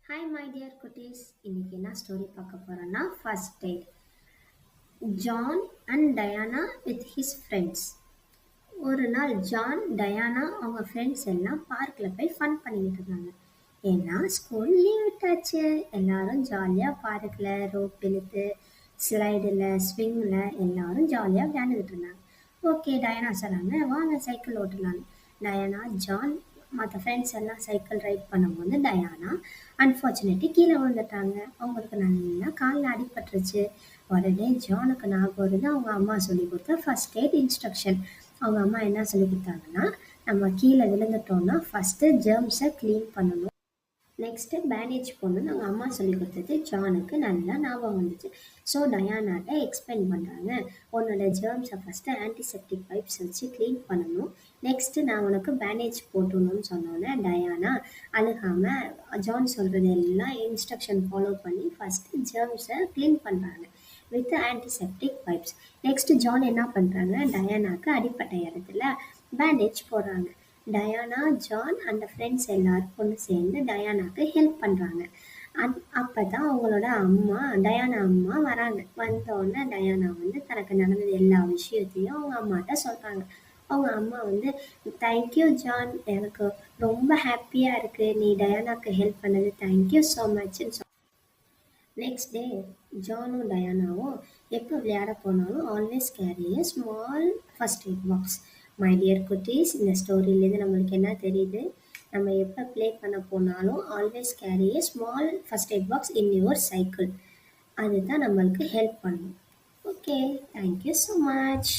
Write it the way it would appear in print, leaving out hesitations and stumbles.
Hi my dear குட்டீஸ், இன்னைக்கு என்ன ஸ்டோரி பார்க்க போறோம்னா first eight. John and Diana with his friends. ஒரு நாள் ஜான், டயானா அவங்க ஃப்ரெண்ட்ஸ் எல்லாம் பார்க்கில் போய் ஃபன் பண்ணிக்கிட்டு இருந்தாங்க. ஏன்னா ஸ்கூல் லீவ் விட்டாச்சு. எல்லாரும் ஜாலியாக பார்க்கில் ரோப் இழுத்து ஸ்லைடில் ஸ்விங்கில் எல்லாரும் ஜாலியாக விளையாண்டுக்கிட்டு இருந்தாங்க. ஓகே, டயானா சொன்னாங்க, வாங்க சைக்கிள் ஓட்டலான்னு. டயானா, ஜான் மற்ற ஃப்ரெண்ட்ஸ் எல்லாம் சைக்கிள் ரைட் பண்ணும்போது டயானா அன்ஃபார்ச்சுனேட்லி கீழே விழுந்துட்டாங்க. அவங்களுக்கு நல்லா காலில் அடிபட்டுருச்சு. உடனே ஜானுக்கு ஞாபகம் வருது அவங்க அம்மா சொல்லி கொடுத்த ஃபர்ஸ்ட் எய்ட் இன்ஸ்ட்ரக்ஷன். அவங்க அம்மா என்ன சொல்லி கொடுத்தாங்கன்னா, நம்ம கீழே விழுந்துட்டோம்னா ஃபஸ்ட்டு ஜெர்ம்ஸை க்ளீன் பண்ணணும், நெக்ஸ்ட்டு பேண்டேஜ் போடணும்னு அவங்க அம்மா சொல்லி கொடுத்தது ஜானுக்கு நல்லா ஞாபகம் வந்துச்சு. ஸோ டயானாட்ட எக்ஸ்பிளைன் பண்ணுறாங்க, உன்னோட ஜெர்ம்ஸை ஃபஸ்ட்டு ஆன்டிசெப்டிக் வைப்ஸ் வச்சு க்ளீன் பண்ணணும், நெக்ஸ்ட்டு நான் உனக்கு பேண்டேஜ் போட்டணும்னு சொன்னோன்னே டயானா அழுகாமல் ஜான் சொல்கிறது எல்லாம் இன்ஸ்ட்ரக்ஷன் ஃபாலோ பண்ணி ஃபஸ்ட்டு ஜெர்ம்ஸை க்ளீன் பண்ணுறாங்க with antiseptic wipes. Next John என்ன பண்ணுறாங்க, டயானாக்கு அடிப்பட்ட இடத்துல பேண்டேஜ் போடுறாங்க. டயானா, ஜான் அந்த ஃப்ரெண்ட்ஸ் எல்லாரும் ஒன்று சேர்ந்து டயானாக்கு ஹெல்ப் பண்ணுறாங்க. அப்போ தான் அவங்களோட அம்மா, டயானா அம்மா வராங்க. வந்தோடனே டயானா வந்து தனக்கு நடந்தது எல்லா விஷயத்தையும் அவங்க அம்மாட்ட சொல்கிறாங்க. அவங்க அம்மா வந்து, தேங்க்யூ ஜான், எனக்கு ரொம்ப ஹாப்பியாக இருக்குது, நீ டயானாக்கு ஹெல்ப் பண்ணது, தேங்க்யூ ஸோ மச்ன்னு சொல். நெக்ஸ்ட் டே ஜானும் டயானாவும் எப்போ விளையாட போனாலும் always carry a small first aid box. My dear குட்டீஸ், இந்த ஸ்டோரியிலேருந்து நம்மளுக்கு என்ன தெரியுது, நம்ம எப்போ ப்ளே பண்ண போனாலும் always carry a small first aid box in your cycle. அதுதான் நம்மளுக்கு ஹெல்ப் பண்ணும். Okay, thank you so much.